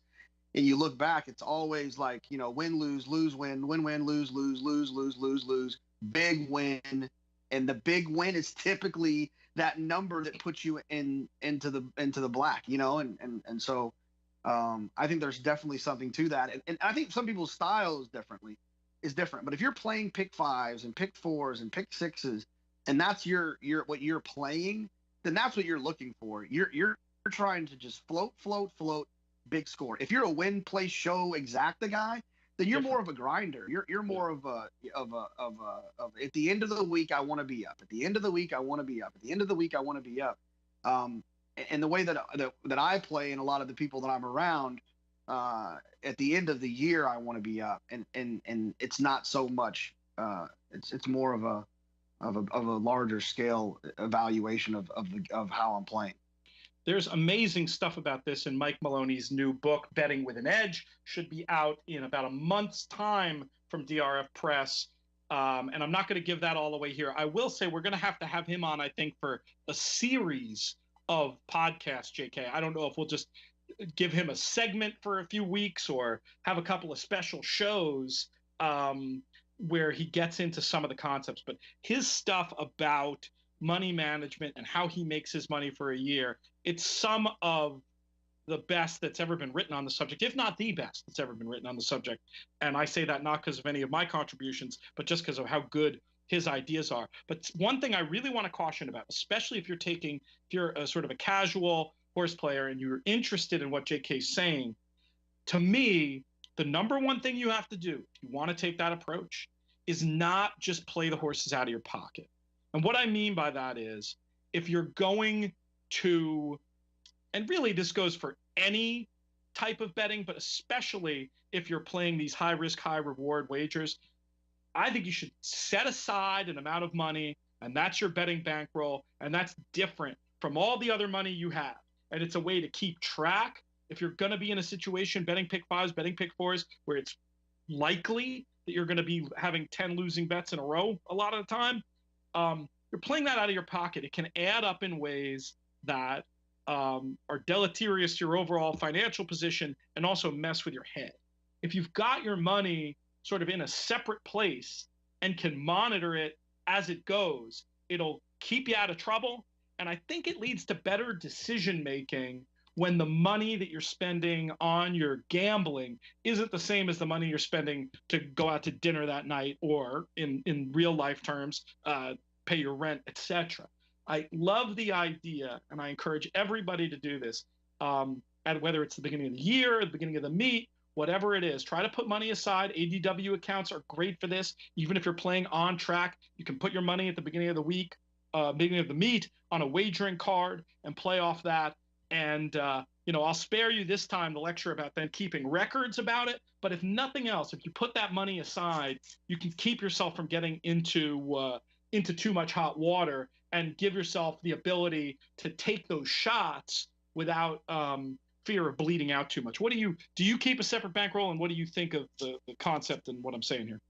you look back, it's always like, win, lose, lose, win, win, win, lose, lose, lose, lose, lose, lose, big win. And the big win is typically that number that puts you into the black, and so I think there's definitely something to that. And I think some people's style is different. But if you're playing pick 5s and pick 4s and pick 6s, and that's your what you're playing, then that's what you're looking for. You're trying to just float, big score. If you're a win, play, show exacta guy, then you're more of a grinder. You're more of a at the end of the week I want to be up. At the end of the week I want to be up. At the end of the week I want to be up. And the way that I play and a lot of the people that I'm around, at the end of the year I want to be up, and it's not so much. It's more of a larger scale evaluation of how I'm playing. There's amazing stuff about this in Mike Maloney's new book, Betting with an Edge. Should be out in about a month's time from DRF Press. And I'm not going to give that all away here. I will say we're going to have him on, I think, for a series of podcasts, JK. I don't know if we'll just give him a segment for a few weeks or have a couple of special shows where he gets into some of the concepts. But his stuff about money management and how he makes his money for a year, it's some of the best that's ever been written on the subject, if not the best that's ever been written on the subject. And I say that not because of any of my contributions, but just because of how good his ideas are. But one thing I really want to caution about, especially if you're a sort of a casual horse player and you're interested in what JK's saying, to me, the number one thing you have to do if you want to take that approach is not just play the horses out of your pocket. And what I mean by that is, if you're going to, and really this goes for any type of betting, but especially if you're playing these high risk, high reward wagers, I think you should set aside an amount of money, and that's your betting bankroll, and that's different from all the other money you have. And it's a way to keep track. If you're going to be in a situation, betting pick fives, betting pick fours, where it's likely that you're going to be having 10 losing bets in a row a lot of the time, you're playing that out of your pocket. It can add up in ways that are deleterious to your overall financial position and also mess with your head. If you've got your money sort of in a separate place and can monitor it as it goes, it'll keep you out of trouble. And I think it leads to better decision making when the money that you're spending on your gambling isn't the same as the money you're spending to go out to dinner that night, or in real life terms, pay your rent, etc. I love the idea, and I encourage everybody to do this, at whether it's the beginning of the year, the beginning of the meet, whatever it is. Try to put money aside. ADW accounts are great for this. Even if you're playing on track, you can put your money at the beginning of the week, beginning of the meet, on a wagering card and play off that. And I'll spare you this time the lecture about then keeping records about it. But if nothing else, if you put that money aside, you can keep yourself from getting into too much hot water and give yourself the ability to take those shots without fear of bleeding out too much. Do you keep a separate bankroll, and what do you think of the concept and what I'm saying here?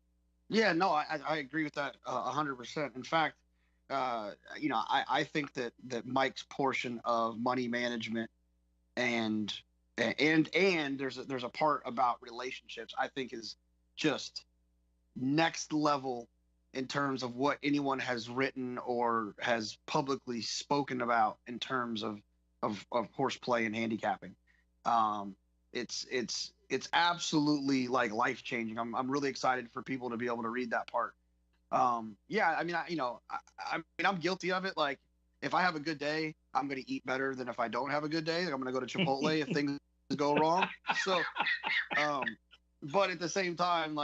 Yeah, no, I agree with that 100%. In fact, I think that Mike's portion of money management and there's a part about relationships I think is just next level in terms of what anyone has written or has publicly spoken about in terms of horseplay and handicapping. It's absolutely like life changing. I'm really excited for people to be able to read that part. I'm guilty of it. Like, if I have a good day, I'm going to eat better than if I don't have a good day. Like, I'm going to go to Chipotle if things go wrong. So, but at the same time,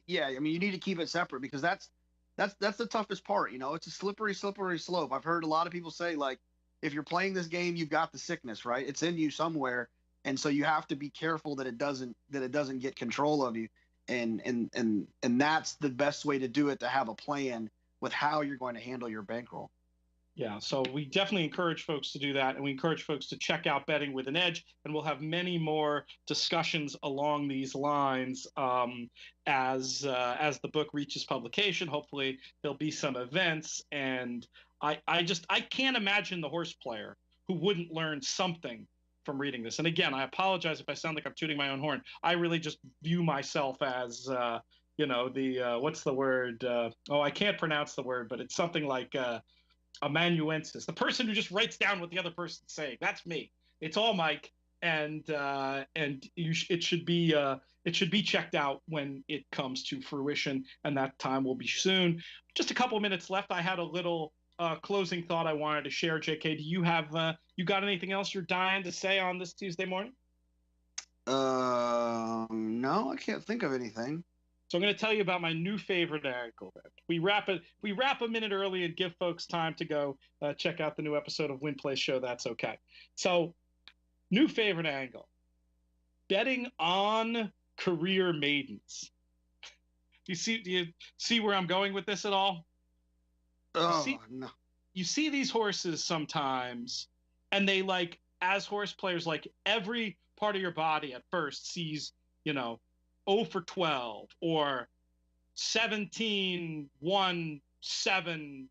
you need to keep it separate, because that's the toughest part. It's a slippery slope. I've heard a lot of people say, like, if you're playing this game, you've got the sickness, right? It's in you somewhere. And so you have to be careful that it doesn't get control of you. And that's the best way to do it, to have a plan with how you're going to handle your bankroll. Yeah, so we definitely encourage folks to do that, and we encourage folks to check out Betting with an Edge, and we'll have many more discussions along these lines as the book reaches publication. Hopefully there'll be some events, and I can't imagine the horse player who wouldn't learn something from reading this. And again, I apologize if I sound like I'm tooting my own horn. I really just view myself as what's the word? I can't pronounce the word, but it's something like amanuensis, the person who just writes down what the other person's saying. That's me. It's all Mike, and it should be checked out when it comes to fruition, and that time will be soon. Just a couple of minutes left. I had a little closing thought I wanted to share. JK, do you have you got anything else you're dying to say on this Tuesday morning? No, I can't think of anything. So I'm going to tell you about my new favorite angle. We wrap a minute early and give folks time to go check out the new episode of Win Play Show. That's okay. So, new favorite angle: betting on career maidens. Do you see where I'm going with this at all? No. You see these horses sometimes, and they as horse players, every part of your body at first sees, 0 for 12 or 17, 1, 7,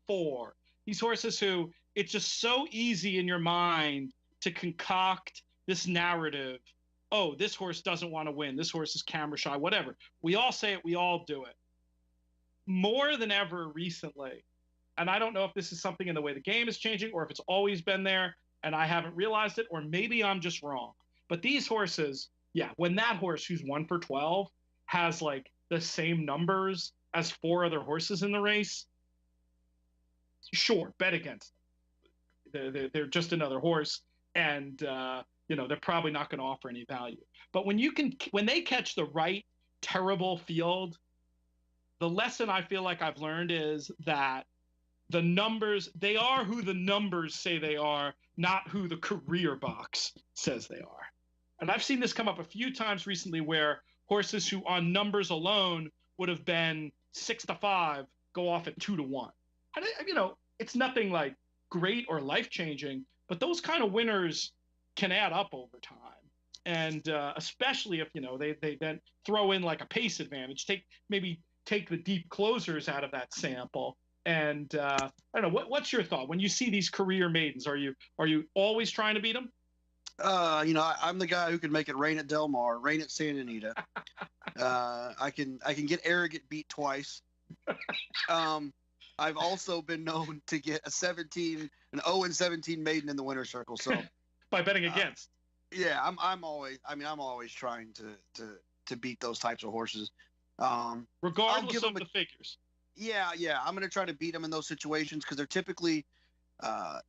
4. These horses who it's just so easy in your mind to concoct this narrative. Oh, this horse doesn't want to win. This horse is camera shy, whatever. We all say it. We all do it. More than ever recently, and I don't know if this is something in the way the game is changing or if it's always been there and I haven't realized it, or maybe I'm just wrong. But these horses, when that horse who's 1 for 12 has the same numbers as 4 other horses in the race, sure, bet against them. They're just another horse, and they're probably not going to offer any value. But when they catch the right terrible field, the lesson I feel like I've learned is that the numbers, they are who the numbers say they are, not who the career box says they are. And I've seen this come up a few times recently where horses who on numbers alone would have been 6-5 go off at 2-1. And it's nothing great or life-changing, but those kind of winners can add up over time. And especially if, they then throw in a pace advantage, take the deep closers out of that sample. And I don't know, what's your thought when you see these career maidens? Are you always trying to beat them? I'm the guy who can make it rain at Del Mar, rain at Santa Anita. I can get Arrogant beat twice. I've also been known to get an 0-17 maiden in the winner's circle. So by betting against. Yeah, I'm always trying to beat those types of horses. Regardless of the figures. Yeah, I'm going to try to beat them in those situations because they're typically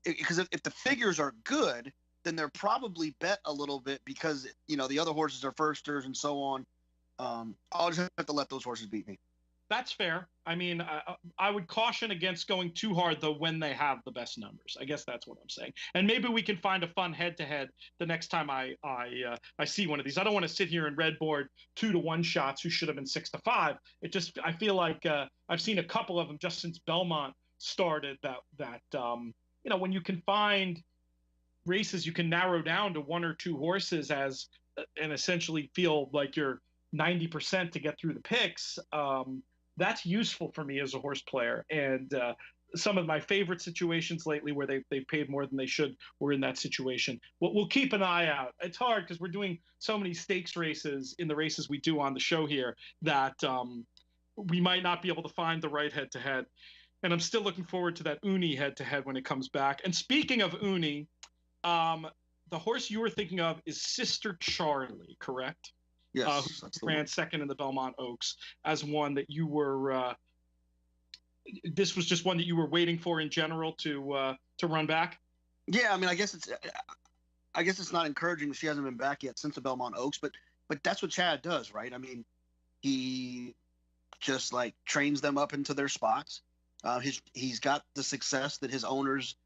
because if the figures are good, then they're probably bet a little bit because the other horses are firsters and so on. I'll just have to let those horses beat me. That's fair. I mean, I would caution against going too hard though when they have the best numbers. I guess that's what I'm saying. And maybe we can find a fun head-to-head the next time I see one of these. I don't want to sit here and red board 2-1 shots who should have been 6-5. I feel like I've seen a couple of them just since Belmont started that when you can find races you can narrow down to 1 or 2 horses and essentially feel like you're 90% to get through the picks. That's useful for me as a horse player. And some of my favorite situations lately where they paid more than they should were in that situation. We'll keep an eye out. It's hard because we're doing so many stakes races in the races we do on the show here that we might not be able to find the right head-to-head. And I'm still looking forward to that Uni head-to-head when it comes back. And speaking of Uni, the horse you were thinking of is Sister Charlie, correct? Yes, who ran second in the Belmont Oaks as one that you were. This was just one that you were waiting for in general to run back. Yeah, I mean, I guess it's not encouraging. She hasn't been back yet since the Belmont Oaks, but that's what Chad does, right? I mean, he just trains them up into their spots. He's got the success that his owners,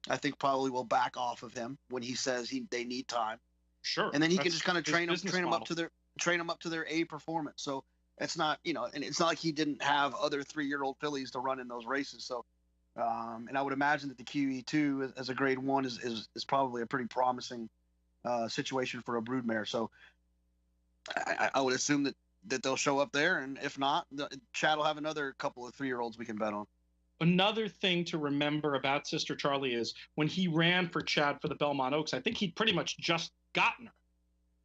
I think, probably will back off of him when he says they need time. Sure. And then he can just kind of train them up to their A performance. So it's not, and it's not like he didn't have other 3-year-old fillies to run in those races. So, and I would imagine that the QE2 as a grade 1 is probably a pretty promising situation for a broodmare. So I would assume that they'll show up there. And if not, Chad will have another couple of 3-year-olds we can bet on. Another thing to remember about Sister Charlie is when he ran for Chad for the Belmont Oaks, I think he'd pretty much just gotten her,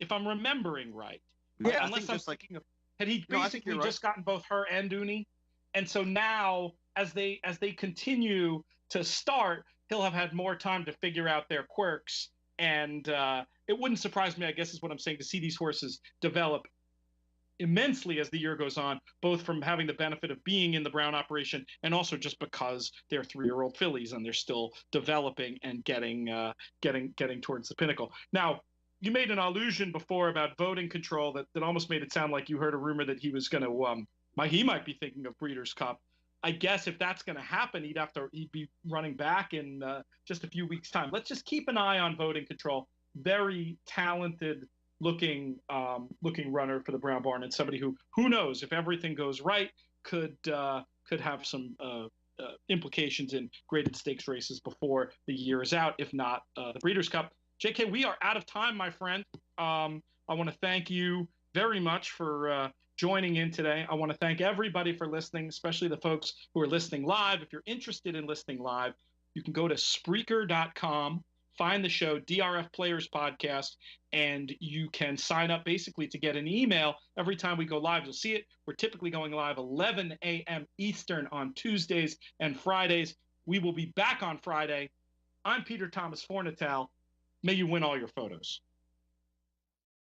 if I'm remembering right. Yeah, unless I'm thinking of, had he basically just gotten both her and Uni? And so now, as they continue to start, he'll have had more time to figure out their quirks. And it wouldn't surprise me, I guess is what I'm saying, to see these horses develop immensely as the year goes on, both from having the benefit of being in the Brown operation and also just because they're 3-year-old fillies and they're still developing and getting towards the pinnacle. Now, you made an allusion before about voting control that almost made it sound like you heard a rumor that he was going to he might be thinking of Breeders' Cup. I guess if that's going to happen, he'd be running back in just a few weeks' time. Let's just keep an eye on voting control. Very talented looking runner for the Brown Barn, and somebody who knows, if everything goes right, could have some implications in graded stakes races before the year is out, if not the Breeders' Cup. JK, we are out of time, my friend. I want to thank you very much for joining in today. I want to thank everybody for listening, especially the folks who are listening live. If you're interested in listening live, you can go to Spreaker.com, find the show DRF Players Podcast, and you can sign up basically to get an email every time we go live. You'll see it. We're typically going live 11 a.m. Eastern on Tuesdays and Fridays. We will be back on Friday. I'm Peter Thomas Fornatel. May you win all your photos.